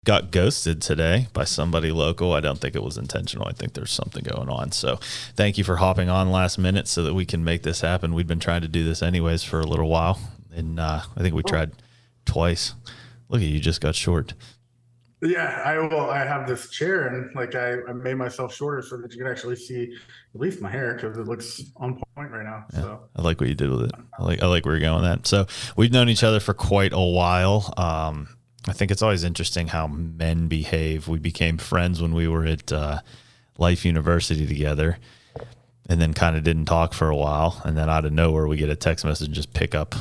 Got ghosted today by somebody local. I don't think it was intentional. I think there's something going on. So thank you for hopping on last minute so that we can make this happen. We'd been trying to do this anyways for a little while. And I think we tried twice. Look at you, just got short. Yeah, I have this chair and like I made myself shorter so that you can actually see at least my hair because it looks on point right now. Yeah, So I like what you did with it. I like where you're going with that. So we've known each other for quite a while. I think it's always interesting how men behave. We became friends when we were at Life University together, and then kind of didn't talk for a while. And then out of nowhere, we get a text message and just pick up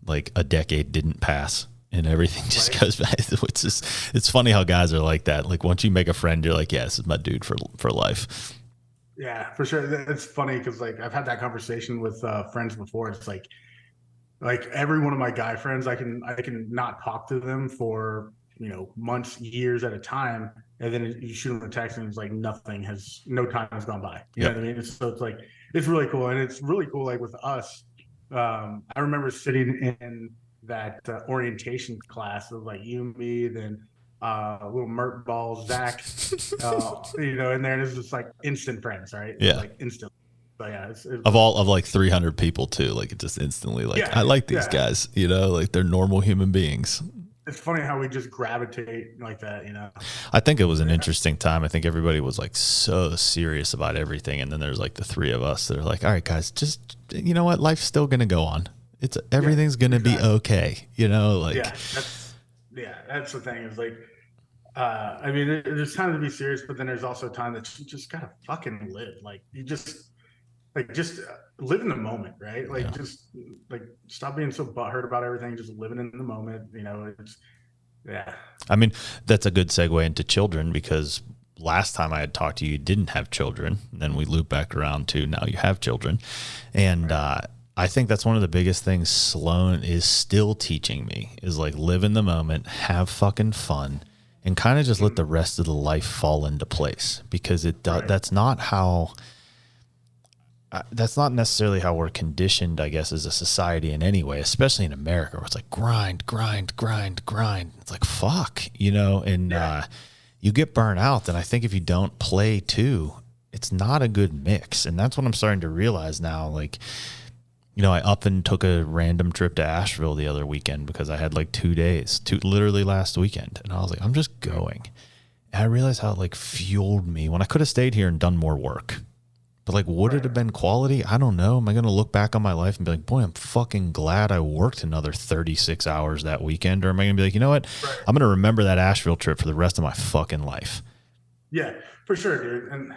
like a decade didn't pass. And everything just goes back. It's funny how guys are like that. Like once you make a friend, you're like, yeah, this is my dude for life. yeah, for sure. It's funny because like I've had that conversation with friends before. It's like every one of my guy friends, I can not talk to them for months, years at a time, and then you shoot them a text and it's like no time has gone by. You know Yep. what I mean? So it's like it's really cool, and it's really cool. Like with us, I remember sitting in that orientation class of like you, me, then little Mert Ball, Zach, in there, and it's just like instant friends, right? It's Yeah. like instant. But yeah, it's Of really all cool. of like 300 people too, like it just instantly like I Yeah, like these yeah. guys, like they're normal human beings. It's funny how we just gravitate like that. I think it was an Yeah, interesting time. I think everybody was like so serious about everything, and then there's like the three of us that are like, all right, guys, just you know what, life's still gonna go on. It's yeah, everything's gonna be exactly. okay. Like Yeah, that's the thing. Is like, I mean, there's time to be serious, but then there's also time that you just gotta fucking live. Like you just live in the moment, right? Like yeah. just like stop being so butthurt about everything. Just living in the moment. It's yeah, I mean, that's a good segue into children because last time I had talked to you, you didn't have children. And then we loop back around to now you have children. And right. I think that's one of the biggest things Sloan is still teaching me is like live in the moment, have fucking fun, and kind of just let Mm, the rest of the life fall into place because right. that's not necessarily how we're conditioned, I guess, as a society in any way, especially in America, where it's like grind, grind, grind, grind. It's like fuck, and Yeah. you get burnt out. And I think if you don't play too, it's not a good mix. And that's what I'm starting to realize now. Like, I up and took a random trip to Asheville the other weekend because I had like 2 days, literally last weekend, and I was like, I'm just Mm, going. And I realized how it like fueled me when I could have stayed here and done more work. But like, would it right. have been quality? I don't know. Am I going to look back on my life and be like, boy, I'm fucking glad I worked another 36 hours that weekend? Or am I going to be like, you know what? Right. I'm going to remember that Asheville trip for the rest of my fucking life. Yeah, for sure, dude. And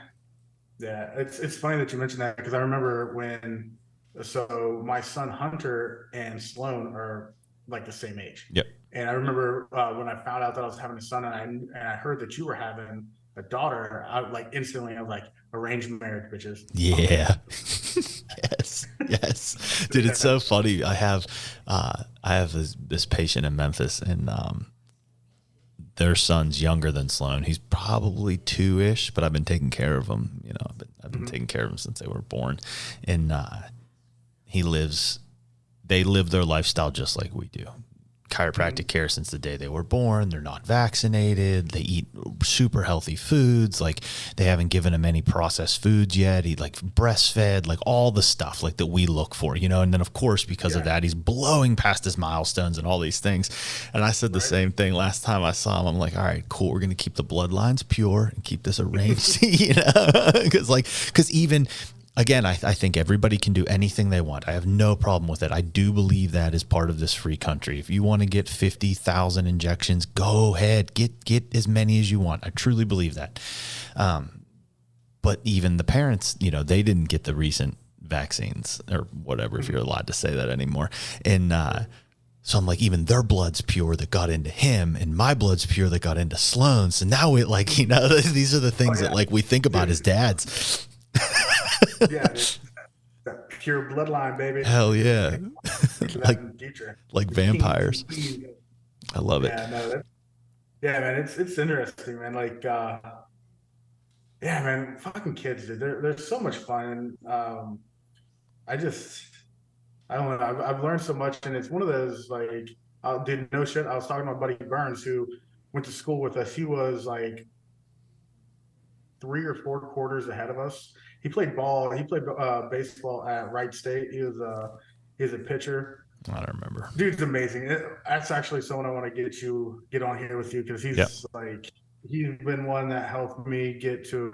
yeah, it's funny that you mentioned that because I remember when so my son Hunter and Sloan are like the same age. Yep. And I remember when I found out that I was having a son and I heard that you were having a daughter, I like instantly I was like arranged marriage bitches. I'm in. Yeah. Yes. Yes. Dude, it's Yeah. so funny. I have this patient in Memphis, and their son's younger than Sloan. He's probably two-ish, but I've been taking care of him. I've been Mhm. taking care of him since they were born. And he lives they live their lifestyle just like we do. Chiropractic Mhm. care since the day they were born. They're not vaccinated. They eat super healthy foods. Like they haven't given him any processed foods yet. He like breastfed, like all the stuff like that we look for, And then of course, because of Yeah. that, he's blowing past his milestones and all these things. And I said the Right. same thing last time I saw him. I'm like, all right, cool. We're going to keep the bloodlines pure and keep this arranged, because even again, I think everybody can do anything they want. I have no problem with it. I do believe that is part of this free country. If you want to get 50,000 injections, go ahead, get as many as you want. I truly believe that. But even the parents, they didn't get the recent vaccines or whatever, if you're Mhm. allowed to say that anymore. And so I'm like, even their blood's pure that got into him, and my blood's pure that got into Sloan. So now it like, these are the Oh things that yeah, like we think about as dude. dads. Yeah, dude. That pure bloodline, baby. Hell yeah. For that like in the future. like The kings and vampires. queens. I love it. Yeah, no, yeah, man, it's interesting, man. Like, yeah, man, fucking kids, dude. They're so much fun. I just, I don't know. I've learned so much, and it's one of those like, dude, no shit. I was talking to my buddy Burns, who went to school with us. He was like 3 or 4 quarters ahead of us. He played ball. He played baseball at Wright State. He was a pitcher. I don't remember. Dude's amazing. That's actually someone I want to get on here with you, because Yep. he's been one that helped me get to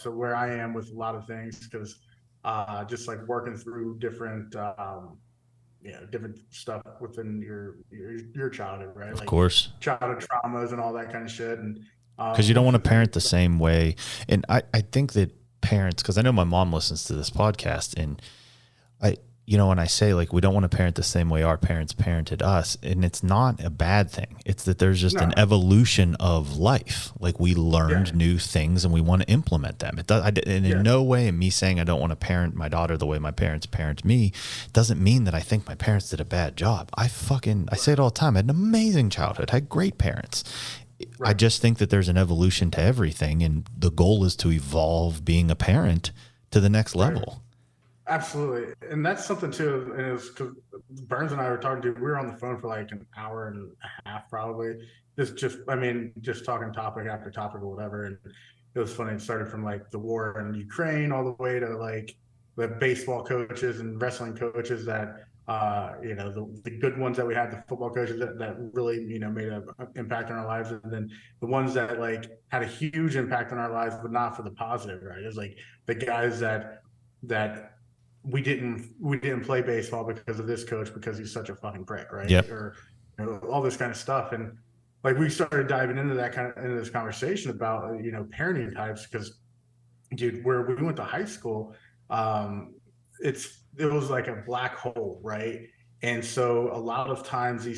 where I am with a lot of things, because just like working through different different stuff within your childhood, right? Of like course. childhood traumas and all that kind of shit. And because you don't want to parent the same way. And I think that parents, because I know my mom listens to this podcast, and when I say like we don't want to parent the same way our parents parented us, and it's not a bad thing. It's that there's just an evolution of life. Like we learned new things and we want to implement them. In no way am me saying I don't want to parent my daughter the way my parents parent me doesn't mean that I think my parents did a bad job. I say it all the time. I had an amazing childhood. I had great parents. Right. I just think that there's an evolution to everything, and the goal is to evolve being a parent to the next level. Right. Absolutely. And that's something too. And it was because Burns and I were talking to, we were on the phone for like an hour and a half, probably. Just talking topic after topic or whatever. And it was funny. It started from like the war in Ukraine all the way to like the baseball coaches and wrestling coaches that, the good ones that we had, the football coaches that really, made an impact on our lives. And then the ones that like had a huge impact on our lives, but not for the positive, right? It was like the guys that we didn't play baseball because of this coach, because he's such a fucking prick, right? Yep. Or all this kind of stuff. And like we started diving into this conversation about parenting types, because dude, where we went to high school, it was like a black hole, right? And so a lot of times the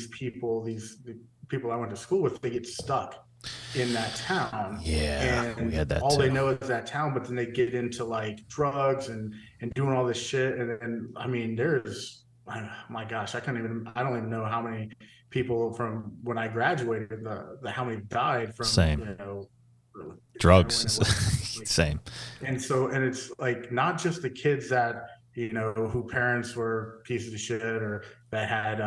people I went to school with, they get stuck in that town. Yeah, and we had that all too. They know is that town, but then they get into like drugs and doing all this shit. And I mean, there's, my gosh, I don't even know how many people from when I graduated, how many died from Same. Drugs. Same. And it's like not just the kids that who parents were pieces of shit, or that had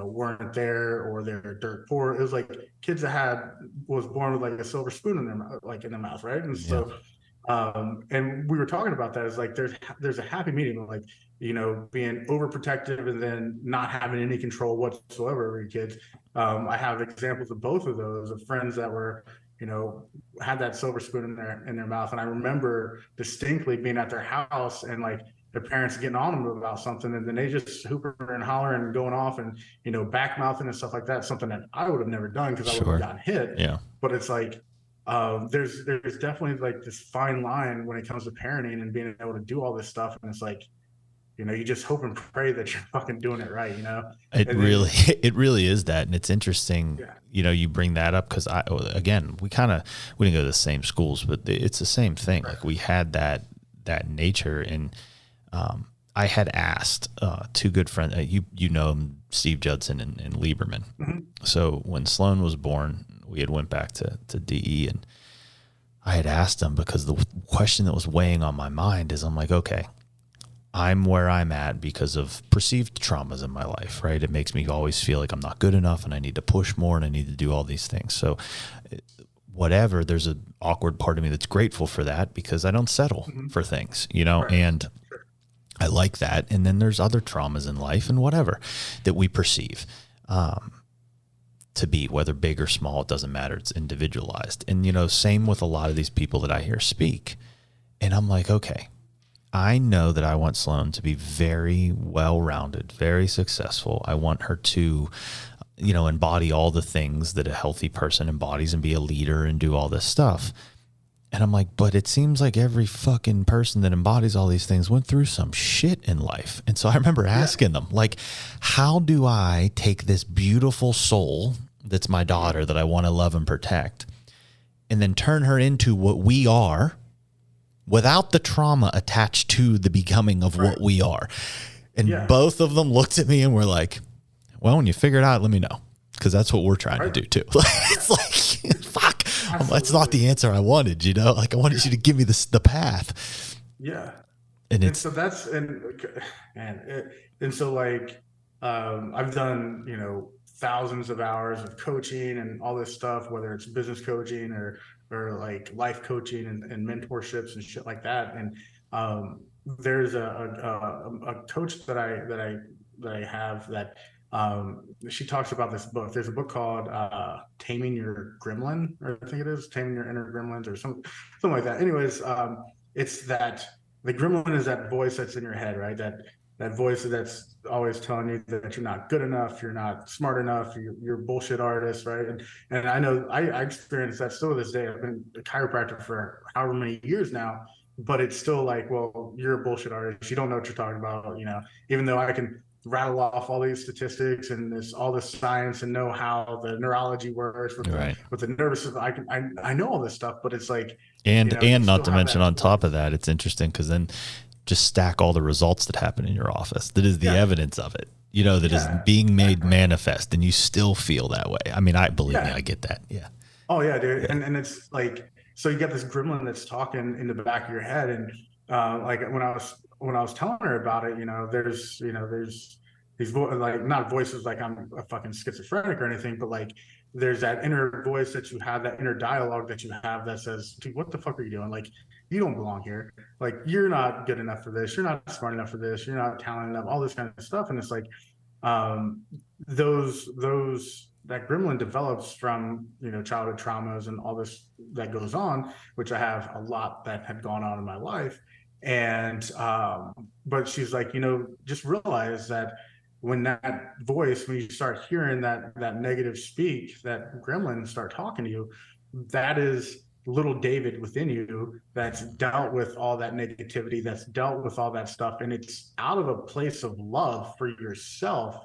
weren't there, or they're dirt poor. It was like kids that was born with like a silver spoon in their mouth, right? And so and we were talking about that. It's like there's a happy medium of like being overprotective and then not having any control whatsoever over your kids. I have examples of both of those, of friends that were had that silver spoon in their mouth. And I remember distinctly being at their house and like their parents getting on them about something, and then they just hooping and hollering and going off and back mouthing and stuff like that. Something that I would have never done, because I would have gotten hit. Yeah. But it's like there's definitely like this fine line when it comes to parenting and being able to do all this stuff. And it's like you just hope and pray that you're fucking doing it right. It really is that. And it's interesting, you bring that up, because we didn't go to the same schools, but it's the same thing. Right. Like we had that nature. And I had asked two good friends, you know him, Steve Judson and Lieberman. Mm-hmm. So when Sloan was born, we had went back to DE, and I had asked him, because the question that was weighing on my mind is, I'm like, okay, I'm where I'm at because of perceived traumas in my life, right? It makes me always feel like I'm not good enough and I need to push more and I need to do all these things. So whatever, there's an awkward part of me that's grateful for that, because I don't settle for things, right. And I like that. And then there's other traumas in life and whatever that we perceive to be, whether big or small, it doesn't matter. It's individualized. And, same with a lot of these people that I hear speak. And I'm like, okay, I know that I want Sloan to be very well-rounded, very successful. I want her to, embody all the things that a healthy person embodies and be a leader and do all this stuff. And I'm like, but it seems like every fucking person that embodies all these things went through some shit in life. And so I remember asking them, like, how do I take this beautiful soul that's my daughter that I want to love and protect, and then turn her into what we are without the trauma attached to the becoming of what we are? And both of them looked at me and were like, well, when you figure it out, let me know, because that's what we're trying to do too. It's like, fuck. That's not the answer I wanted, like I wanted you to give me the path. Yeah. And so that's, and so like, I've done, thousands of hours of coaching and all this stuff, whether it's business coaching or like life coaching and mentorships and shit like that. And there's a coach that I have that she talks about this book. There's a book called Taming Your Gremlin, or I think it is Taming Your Inner Gremlins, or something like that. Anyways, it's that the gremlin is that voice that's in your head, right? That voice that's always telling you that you're not good enough, you're not smart enough, you're a bullshit artist, right? And I know I experienced that still to this day. I've been a chiropractor for however many years now, but it's still like, well, you're a bullshit artist. You don't know what you're talking about, even though I can rattle off all these statistics and all this science and know how the neurology works with the nervous system. I know all this stuff, but it's like, and not to mention on top of that, it's interesting because then just stack all the results that happen in your office. That is the evidence of it, that is being made manifest, and you still feel that way. I mean, believe me, I get that. Yeah. Oh yeah, dude. Yeah. And it's like, so you got this gremlin that's talking in the back of your head. And like when I was telling her about it, there's these like not voices like I'm a fucking schizophrenic or anything, but like there's that inner voice that you have, that inner dialogue that you have that says, dude, what the fuck are you doing? Like, you don't belong here. Like, you're not good enough for this. You're not smart enough for this. You're not talented enough, all this kind of stuff. And it's like, that gremlin develops from, childhood traumas and all this that goes on, which I have a lot that had gone on in my life. And, but she's like, just realize that when you start hearing that negative speak, that gremlin start talking to you, that is little David within you that's dealt with all that negativity, that's dealt with all that stuff. And it's out of a place of love for yourself,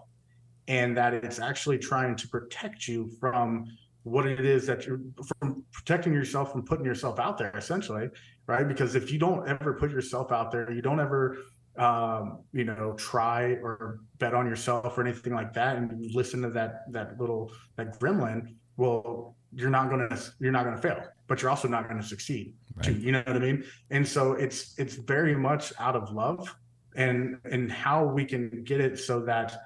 and that it's actually trying to protect you from what it is that from protecting yourself from putting yourself out there, essentially, right? Because if you don't ever put yourself out there, you don't ever try or bet on yourself or anything like that, and you listen to that gremlin, well, you're not gonna fail, but you're also not gonna succeed, right? Too, you know what I mean? And so it's very much out of love, and how we can get it so that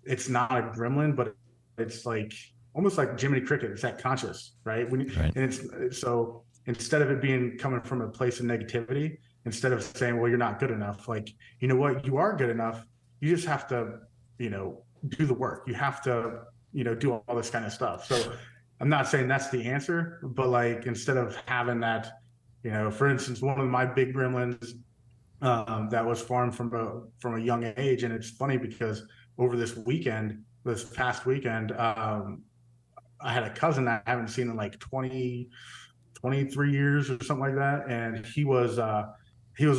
it's not a gremlin, but it's like almost like Jiminy Cricket. It's that conscious, right? And it's so instead of it being coming from a place of negativity, instead of saying, well, you're not good enough, like, you know what, you are good enough. You just have to, do the work. You have to, do all this kind of stuff. So I'm not saying that's the answer, but like, instead of having that, for instance, one of my big gremlins that was formed from a young age. And it's funny because over this past weekend, I had a cousin that I haven't seen in like 23 years or something like that. And he was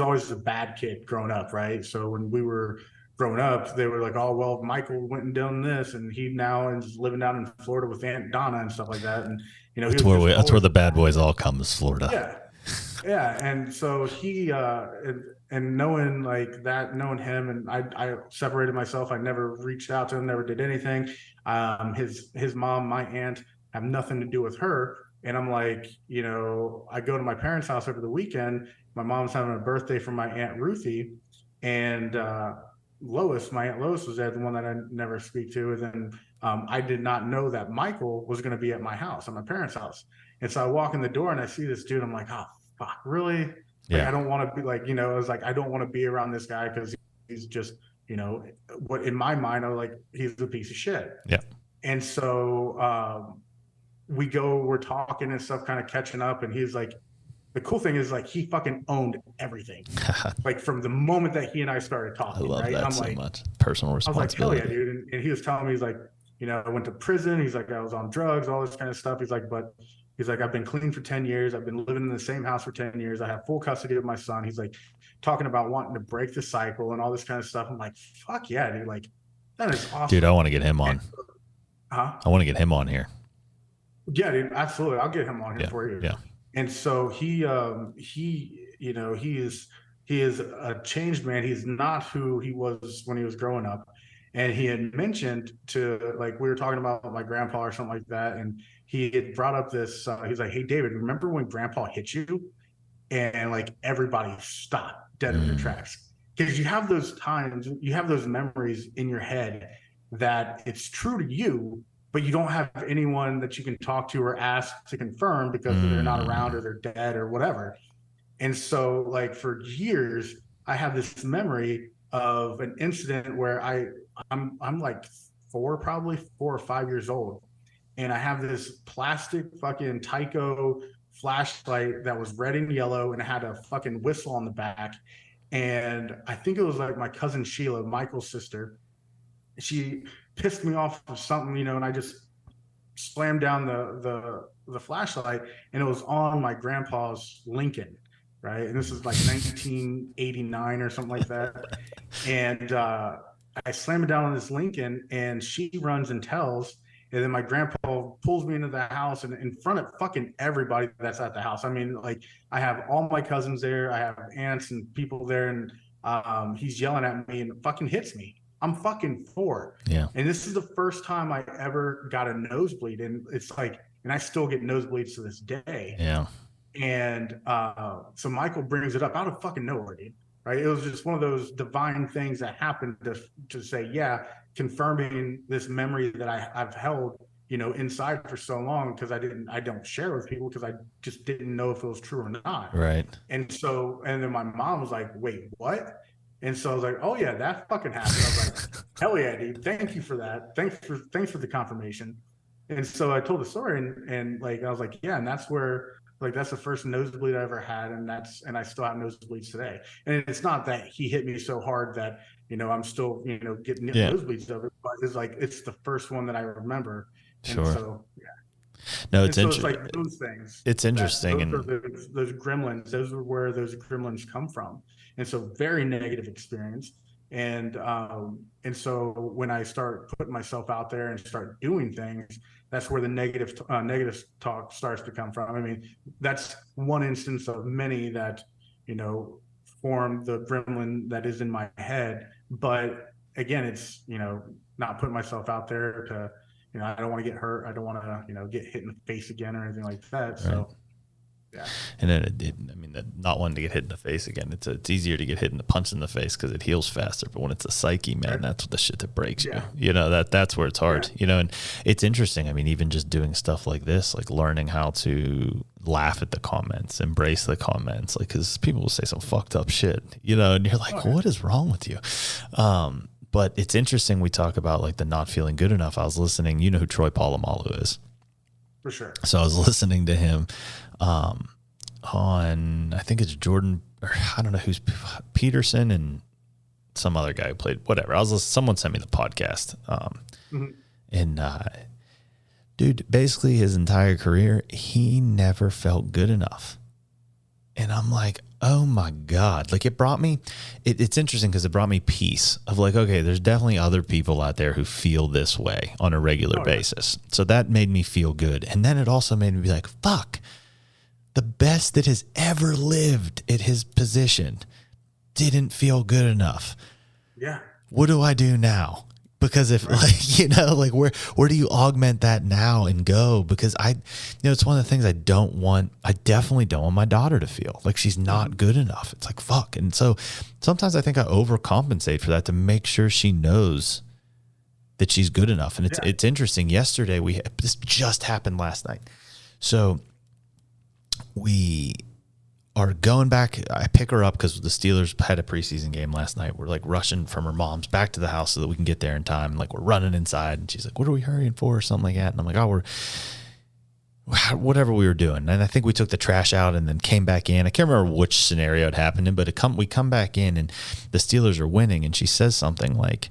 always a bad kid growing up, right? So when we were growing up, they were like, oh, well, Michael went and done this, and he now is living down in Florida with Aunt Donna and stuff like that. And, that's where the bad boys all come, is Florida. Yeah. Yeah. And so he, and knowing like that, knowing him, and I separated myself. I never reached out to him, never did anything. His mom, my aunt, have nothing to do with her. And I'm like, I go to my parents' house over the weekend. My mom's having a birthday for my Aunt Ruthie, and my Aunt Lois was there, the one that I never speak to. And then I did not know that Michael was going to be at my house, at my parents' house. And so I walk in the door and I see this dude. I'm like, oh, fuck, really? Like, yeah. I don't want to be like, I was like, I don't want to be around this guy because he's just, what in my mind, I was like, he's a piece of shit. Yeah. And so we're talking and stuff, kind of catching up. And he's like, the cool thing is like, he fucking owned everything. Like from the moment that he and I started talking. I love right? that I'm so like, much. Personal responsibility. I was like, hell yeah, dude. And he was telling me, he's like, I went to prison. He's like, I was on drugs, all this kind of stuff. He's like, but he's like, I've been clean for 10 years. I've been living in the same house for 10 years. I have full custody of my son. He's like talking about wanting to break the cycle and all this kind of stuff. I'm like, fuck yeah, dude. Like, that is awesome. Dude, I want to get him on. I want to get him on here. Yeah, dude, absolutely. I'll get him on here for you. Yeah. And so he is a changed man. He's not who he was when he was growing up. And he had mentioned to, like, we were talking about my grandpa or something like that. And he had brought up this, he's like, hey, David, remember when grandpa hit you? And like everybody stopped dead in their tracks. Because you have those times, you have those memories in your head that it's true to you, but you don't have anyone that you can talk to or ask to confirm because they're not around or they're dead or whatever. And so like for years, I have this memory of an incident where I'm like probably 4 or 5 years old. And I have this plastic fucking Tyco flashlight that was red and yellow and it had a fucking whistle on the back. And I think it was like my cousin Sheila, Michael's sister. She pissed me off with something, and I just slammed down the flashlight, and it was on my grandpa's Lincoln, right? And this is like 1989 or something like that. And I slam it down on this Lincoln, and she runs and tells. And then my grandpa pulls me into the house and in front of fucking everybody that's at the house. I mean, like I have all my cousins there. I have aunts and people there. And he's yelling at me and fucking hits me. I'm fucking 4. Yeah. And this is the first time I ever got a nosebleed. And it's like, and I still get nosebleeds to this day. Yeah. And so Michael brings it up out of fucking nowhere, dude. Right. It was just one of those divine things that happened to say, yeah, confirming this memory that I've held, inside for so long because I don't share with people because I just didn't know if it was true or not. Right. And then my mom was like, wait, what? And so I was like, oh yeah, that fucking happened. I was like, hell yeah, dude. Thank you for that. Thanks for the confirmation. And so I told the story and like, I was like, yeah. And that's where, like, that's the first nosebleed I ever had. And I still have nosebleeds today. And it's not that he hit me so hard that, I'm still, getting nosebleeds of it, but it's the first one that I remember. Sure. And so, yeah. No, it's interesting. So it's like those things. It's interesting. Those gremlins, those are where those gremlins come from. And so very negative experience. And so when I start putting myself out there and start doing things, that's where the negative talk starts to come from. I mean, that's one instance of many that, form the gremlin that is in my head. But again, it's, not putting myself out there to, I don't want to get hurt. I don't want to, get hit in the face again or anything like that. Right. So, yeah. And then not wanting to get hit in the face again. It's easier to get hit in the punch in the face because it heals faster. But when it's a psyche, man, right. That's the shit that breaks you. That's where it's hard. Yeah. And it's interesting. I mean, even just doing stuff like this, like learning how to laugh at the comments, embrace the comments, like because people will say some fucked up shit, and you're like, what is wrong with you? But it's interesting. We talk about like the not feeling good enough. I was listening. You know who Troy Polamalu is? For sure. So I was listening to him on, I think it's Jordan, or I don't know who's Peterson and some other guy who played whatever. Someone sent me the podcast. And dude, basically his entire career, he never felt good enough. And I'm like, oh my God. Like it brought me, it's interesting because it brought me peace of like, okay, there's definitely other people out there who feel this way on a regular basis. So that made me feel good. And then it also made me be like, fuck, the best that has ever lived at his position didn't feel good enough. Yeah. What do I do now? Because if like, where do you augment that now and go? Because it's one of the things I definitely don't want my daughter to feel like she's not good enough. It's like, fuck. And so sometimes I think I overcompensate for that to make sure she knows that she's good enough. And it's interesting. Yesterday this just happened last night. So we are going back. I pick her up because the Steelers had a preseason game last night. We're like rushing from her mom's back to the house so that we can get there in time. And like we're running inside and she's like, what are we hurrying for? Or something like that. And I'm like, we're whatever we were doing. And I think we took the trash out and then came back in. I can't remember which scenario it happened in, but we come back in and the Steelers are winning. And she says something like,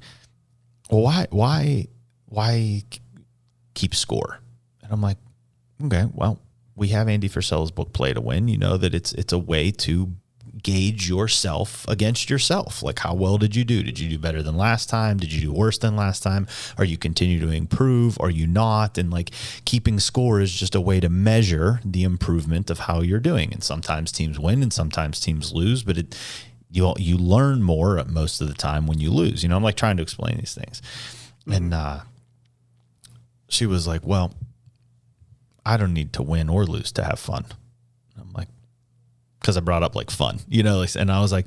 well, why keep score? And I'm like, okay, well, we have Andy Frisella's book, Play to Win. You know that it's a way to gauge yourself against yourself. Like, how well did you do? Did you do better than last time? Did you do worse than last time? Are you continue to improve? Are you not? And like keeping score is just a way to measure the improvement of how you're doing. And sometimes teams win and sometimes teams lose, but you learn more most of the time when you lose. I'm like trying to explain these things. Mm-hmm. And she was like, well, I don't need to win or lose to have fun. I'm like, because I brought up like fun, and I was like,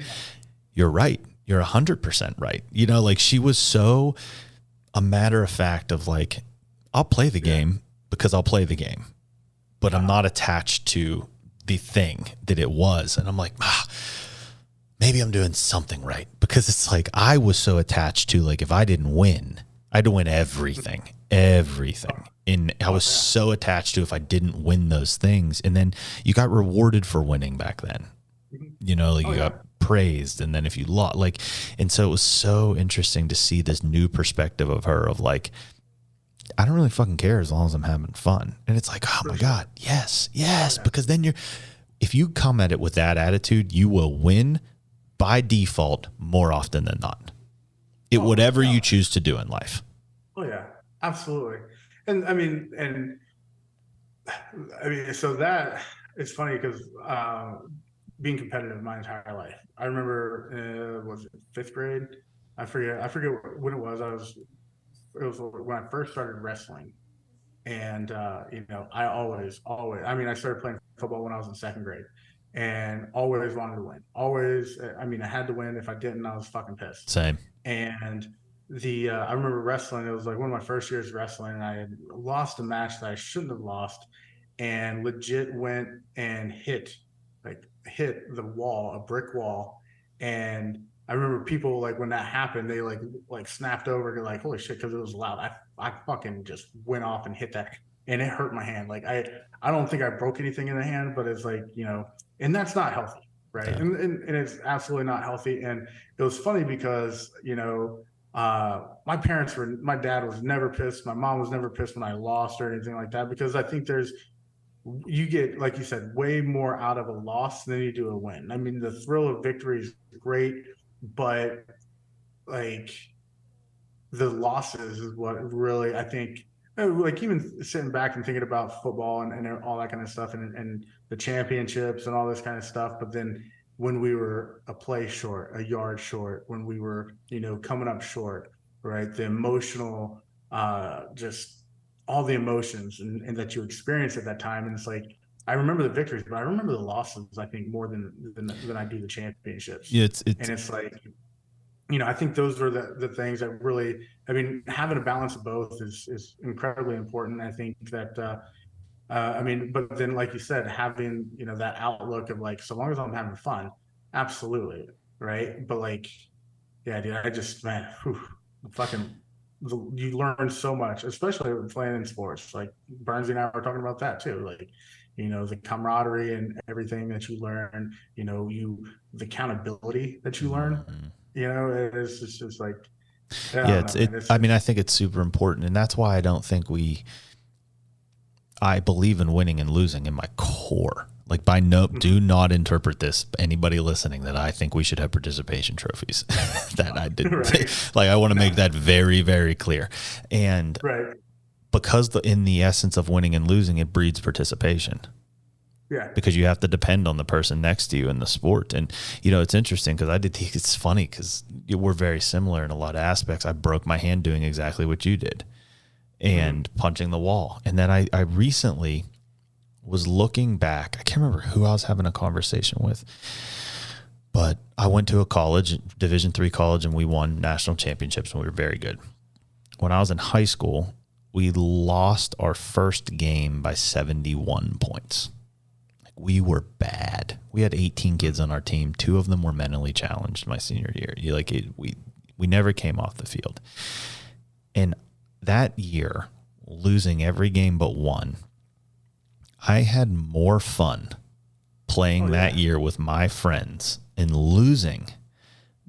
you're right. You're 100% right. Like she was so a matter of fact of like, I'll play the game because I'll play the game, but I'm not attached to the thing that it was. And I'm like, maybe I'm doing something right, because it's like, I was so attached to, like, if I didn't win, I had to win everything. And I was so attached to if I didn't win those things. And then you got rewarded for winning back then, you know, like you got praised. And then if you lost, like, and so it was so interesting to see this new perspective of her, of like, I don't really fucking care as long as I'm having fun. And it's like, oh my God, yes. Because then if you come at it with that attitude, you will win by default more often than not. Whatever you choose to do in life. Oh yeah, absolutely. And I mean, so that it's funny because being competitive my entire life. I remember, was it 5th grade? I forget when it was. It was when I first started wrestling. And, you know, I always, I mean, I started playing football when I was in 2nd grade and always wanted to win. Always, I mean, I had to win. If I didn't, I was fucking pissed. Same. And I remember wrestling. It was like one of my first years wrestling, and I had lost a match that I shouldn't have lost, and legit went and hit the wall, a brick wall. And I remember people, like, when that happened, they like snapped over and like, holy shit, because it was loud. I fucking just went off and hit that, and it hurt my hand. Like I don't think I broke anything in the hand, but it's like, you know, and that's not healthy, right? Yeah. And it's absolutely not healthy. And it was funny because, you know, my dad was never pissed. My mom was never pissed when I lost or anything like that, because I think you get, like you said, way more out of a loss than you do a win. I mean, the thrill of victory is great, but like the losses is what really, I think, like, even sitting back and thinking about football and all that kind of stuff, and the championships and all this kind of stuff. But then when we were a play short, a yard short, when we were, you know, coming up short, right? The emotional, just all the emotions and that you experience at that time. And it's like, I remember the victories, but I remember the losses, I think, more than I do the championships. Yeah, and it's like, you know, I think those are the things that really, I mean, having a balance of both is incredibly important. I think that, I mean, but then, like you said, having, you know, that outlook of like, so long as I'm having fun, absolutely, right? But like, yeah, dude, I just, man, you learn so much, especially with playing in sports. Like Burnsy and I were talking about that too. Like, you know, the camaraderie and everything that you learn, you know, the accountability that you learn. Mm-hmm. You know, it's just like, I mean, I think it's super important, and that's why I don't think I believe in winning and losing in my core. Like, do not interpret this, anybody listening, that I think we should have participation trophies. That I didn't. Right. Like, I want to make that very, very clear. And because in the essence of winning and losing, it breeds participation. Yeah. Because you have to depend on the person next to you in the sport. And, you know, it's interesting because it's funny because we're very similar in a lot of aspects. I broke my hand doing exactly what you did and punching the wall. And then I recently was looking back. I can't remember who I was having a conversation with, but I went to a college, Division III college, and we won national championships and we were very good. When I was in high school, we lost our first game by 71 points. We were bad. We had 18 kids on our team. 2 of them were mentally challenged my senior year. We never came off the field. And that year, losing every game but one, I had more fun playing that year with my friends and losing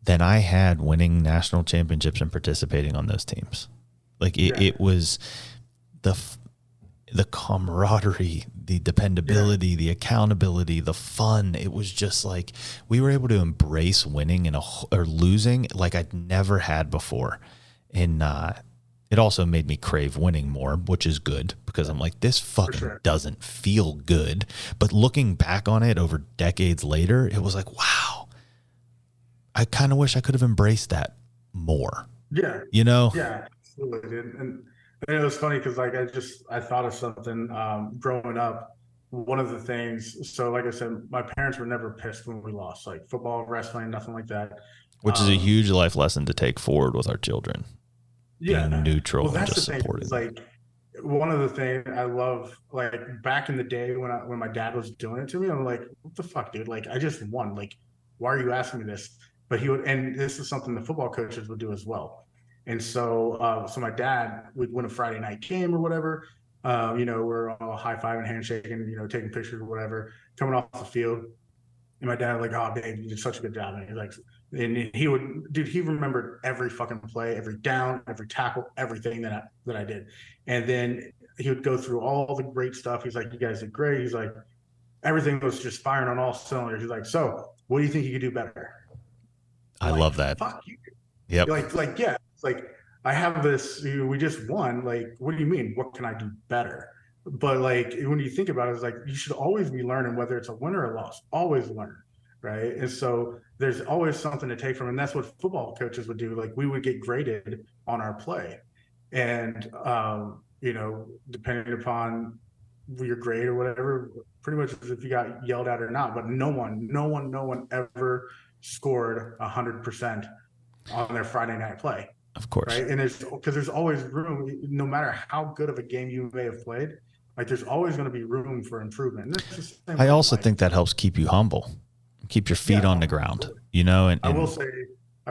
than I had winning national championships and participating on those teams. Like it was the camaraderie, the dependability, the accountability, the fun. It was just like we were able to embrace winning or losing like I'd never had before. And it also made me crave winning more, which is good because I'm like, this fucking doesn't feel good. But looking back on it over decades later, it was like, wow, I kind of wish I could have embraced that more. Yeah. You know? Yeah, absolutely. And it was funny because like I thought of something growing up. One of the things, so like I said, my parents were never pissed when we lost, like football, wrestling, nothing like that. Which is a huge life lesson to take forward with our children. Yeah, being neutral well, and just supporting. Like one of the things I love, like back in the day when my dad was doing it to me, I'm like, what the fuck, dude? Like I just won. Like, why are you asking me this? But he would, and this is something the football coaches would do as well. And so my dad would win a Friday night game or whatever. We're all high fiving, handshaking, taking pictures or whatever, coming off the field. And my dad was like, "Oh, babe, you did such a good job." And he's like, and he would, dude, he remembered every fucking play, every down, every tackle, everything that I did. And then he would go through all the great stuff. He's like, "You guys did great." He's like, everything was just firing on all cylinders. He's like, "So, what do you think you could do better?" I love that. Fuck you. Yep. Yeah, it's like I have this. We just won. Like, what do you mean? What can I do better? But like when you think about it, it's like you should always be learning, whether it's a win or a loss. Always learn, right? And so there's always something to take from, and that's what football coaches would do. Like we would get graded on our play, and depending upon your grade or whatever, pretty much as if you got yelled at or not. But no one ever scored 100% on their Friday night play. Of course. Right. And there's always room, no matter how good of a game you may have played, like there's always going to be room for improvement. I also think that helps keep you humble, keep your feet on the ground, and I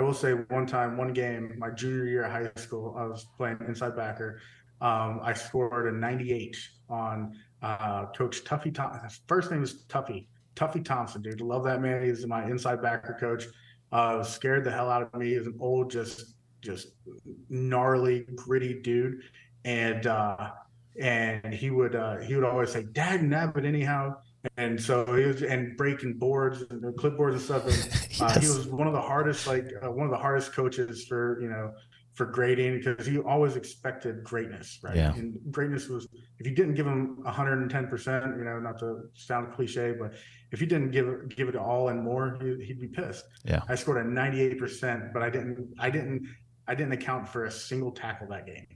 will say one game, my junior year of high school, I was playing inside backer. I scored a 98 on Coach Tuffy Thompson. His first name is Tuffy Thompson, dude. Love that man. He's my inside backer coach. Scared the hell out of me. He's an old, just gnarly, gritty dude. And he would always say, "Dag nabbit anyhow." And so he was breaking boards and clipboards and stuff. And yes. He was one of the hardest coaches for grading, because he always expected greatness, right? Yeah. And greatness was, if you didn't give him 110%, not to sound cliche, but if you didn't give it all and more, he'd be pissed. Yeah. I scored a 98%, but I didn't account for a single tackle that game.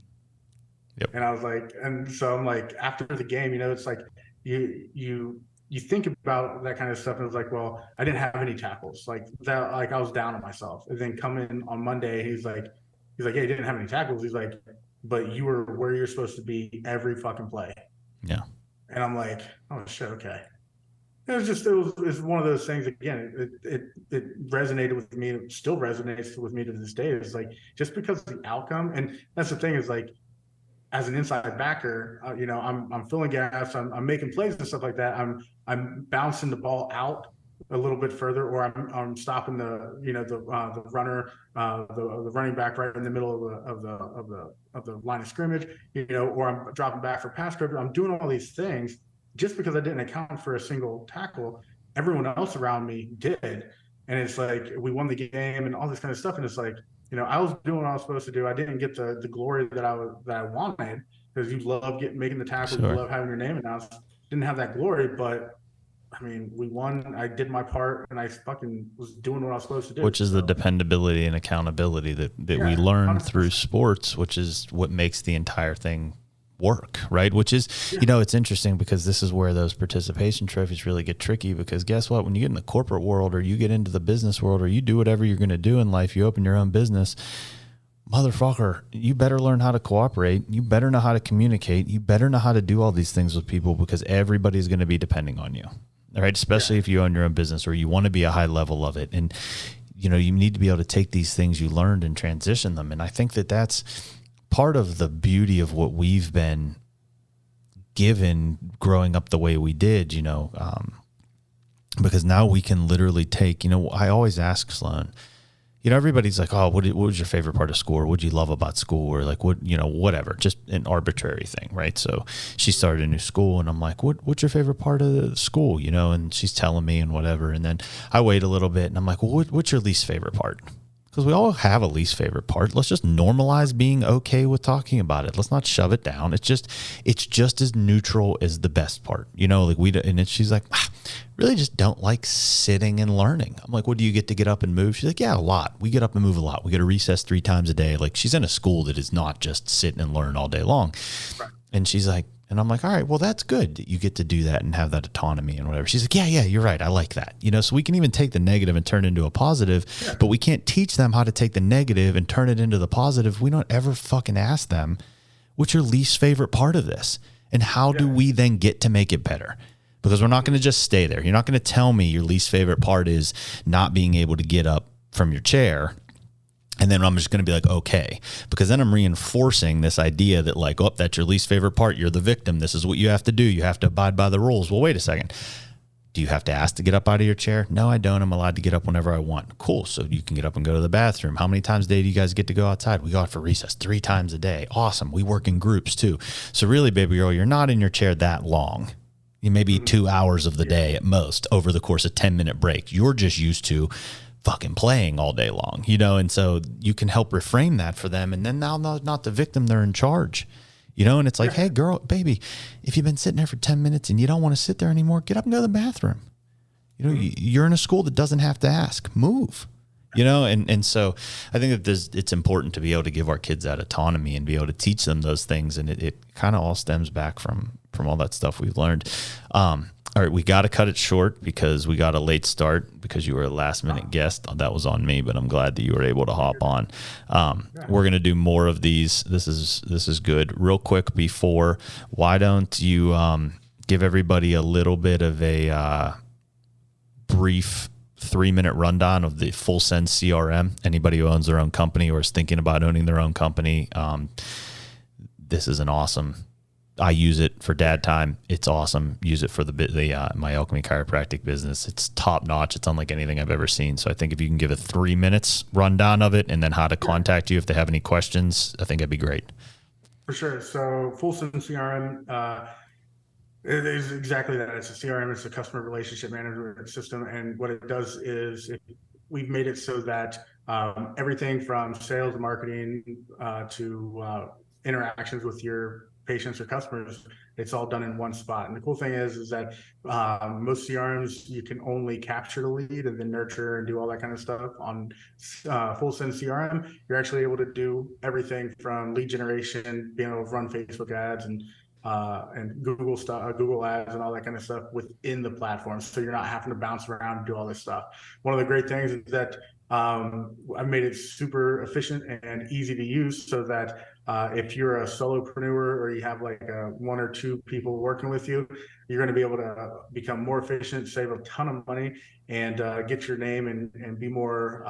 Yep. And I was like, and so I'm like, after the game, it's like you think about that kind of stuff, and it's like, well, I didn't have any tackles like that. Like I was down on myself. And then come in on Monday, he's like, yeah, you didn't have any tackles. He's like, but you were where you're supposed to be every fucking play. Yeah. And I'm like, oh shit, okay. It was one of those things. Again, it resonated with me. It still resonates with me to this day. It's like, just because of the outcome, and that's the thing, is like, as an inside backer, I'm filling gas, I'm making plays and stuff like that. I'm bouncing the ball out a little bit further, or I'm stopping the runner, the running back right in the middle of the line of scrimmage, or I'm dropping back for pass coverage. I'm doing all these things just because I didn't account for a single tackle. Everyone else around me did, and it's like we won the game and all this kind of stuff. And it's like, I was doing what I was supposed to do. I didn't get the glory that I wanted, because you love making the tackle, sure. You love having your name announced. Didn't have that glory, but I mean, we won. I did my part, and I fucking was doing what I was supposed to do. Which is the dependability and accountability that we learn 100%. Through sports, which is what makes the entire thing work, right? Which is, it's interesting, because this is where those participation trophies really get tricky, because guess what? When you get in the corporate world, or you get into the business world, or you do whatever you're going to do in life, you open your own business, motherfucker, you better learn how to cooperate. You better know how to communicate. You better know how to do all these things with people, because everybody's going to be depending on you. All right. Especially if you own your own business, or you want to be a high level of it. And, you need to be able to take these things you learned and transition them. And I think that that's part of the beauty of what we've been given growing up the way we did, because now we can literally take, I always ask Sloan, everybody's like, oh, what was your favorite part of school? Or what did you love about school? Or like, whatever, just an arbitrary thing. Right. So she started a new school, and I'm like, what's your favorite part of the school? And she's telling me and whatever. And then I wait a little bit, and I'm like, well, what's your least favorite part? Because we all have a least favorite part. Let's just normalize being okay with talking about it. Let's not shove it down. It's just as neutral as the best part, she's like, really just don't like sitting and learning. I'm like, what, do you get to get up and move? She's like, yeah, a lot. We get up and move a lot. We get to recess 3 times a day. Like, she's in a school that is not just sit and learn all day long. Right. And she's like, and I'm like, all right, well, that's good that you get to do that and have that autonomy and whatever. She's like, yeah, you're right. I like that. So we can even take the negative and turn it into a positive, but we can't teach them how to take the negative and turn it into the positive. We don't ever fucking ask them, What's your least favorite part of this? And how do we then get to make it better? Because we're not going to just stay there. You're not going to tell me your least favorite part is not being able to get up from your chair. And then I'm just going to be like, okay, because then I'm reinforcing this idea that like, oh, that's your least favorite part. You're the victim. This is what you have to do. You have to abide by the rules. Well, wait a second. Do you have to ask to get up out of your chair? No, I don't. I'm allowed to get up whenever I want. Cool. So you can get up and go to the bathroom. How many times a day do you guys get to go outside? We go out for recess 3 times a day. Awesome. We work in groups too. So really, baby girl, you're not in your chair that long. You maybe 2 hours of the day at most over the course of 10-minute break. You're just used to fucking playing all day long, and so you can help reframe that for them. And then now not the victim, they're in charge, and it's like, hey girl, baby, if you've been sitting there for 10 minutes and you don't want to sit there anymore, get up and go to the bathroom. You're in a school that doesn't have to ask, move, and so I think that it's important to be able to give our kids that autonomy and be able to teach them those things. And it kind of all stems back from all that stuff we've learned. All right, we got to cut it short because we got a late start because you were a last-minute guest. That was on me, but I'm glad that you were able to hop on. We're going to do more of these. This is good. Real quick before, why don't you give everybody a little bit of a brief 3-minute rundown of the Full Send CRM? Anybody who owns their own company or is thinking about owning their own company, this is an awesome. I use it for dad time. It's awesome. Use it for my Alchemy chiropractic business. It's top notch. It's unlike anything I've ever seen. So I think if you can give a 3 minutes rundown of it and then how to contact you if they have any questions, I think that'd be great. For sure. So Full Send CRM, it is exactly that. It's a CRM. It's a customer relationship management system. And what it does is we've made it so that everything from sales, marketing to interactions with your patients or customers, it's all done in one spot. And the cool thing is that most CRMs, you can only capture the lead and then nurture and do all that kind of stuff. On Full Send CRM, you're actually able to do everything from lead generation, being able to run Facebook ads and Google stuff, Google ads and all that kind of stuff within the platform. So you're not having to bounce around and do all this stuff. One of the great things is that I've made it super efficient and easy to use so that if you're a solopreneur or you have like 1 or 2 people working with you, you're going to be able to become more efficient, save a ton of money, and get your name and be more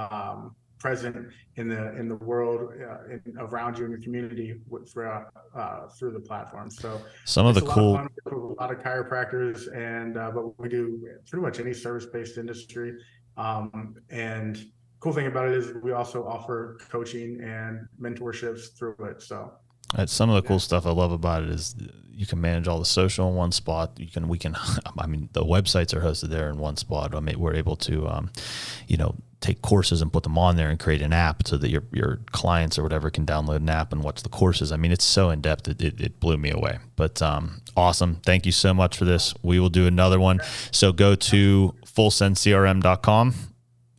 present in the world around you in your community through the platform. So some of the cool, a lot of chiropractors, and but we do pretty much any service-based industry, and cool thing about it is we also offer coaching and mentorships through it. So some of the cool stuff I love about it is you can manage all the social in one spot. The websites are hosted there in one spot. We're able to, take courses and put them on there and create an app so that your clients or whatever can download an app and watch the courses. It's so in depth. It blew me away, but awesome. Thank you so much for this. We will do another one. So go to fullsendcrm.com.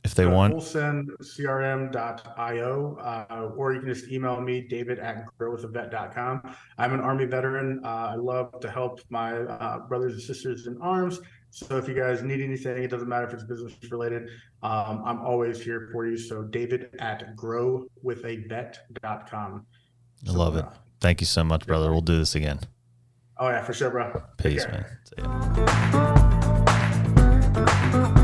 if they want. FullSendCRM.io, or you can just email me, david@growwithavet.com. I'm an Army veteran. I love to help my brothers and sisters in arms. So if you guys need anything, it doesn't matter if it's business related, I'm always here for you. So david@growwithavet.com. I love it. Thank you so much, brother. We'll do this again. Oh yeah, for sure, bro. Peace, man. See ya.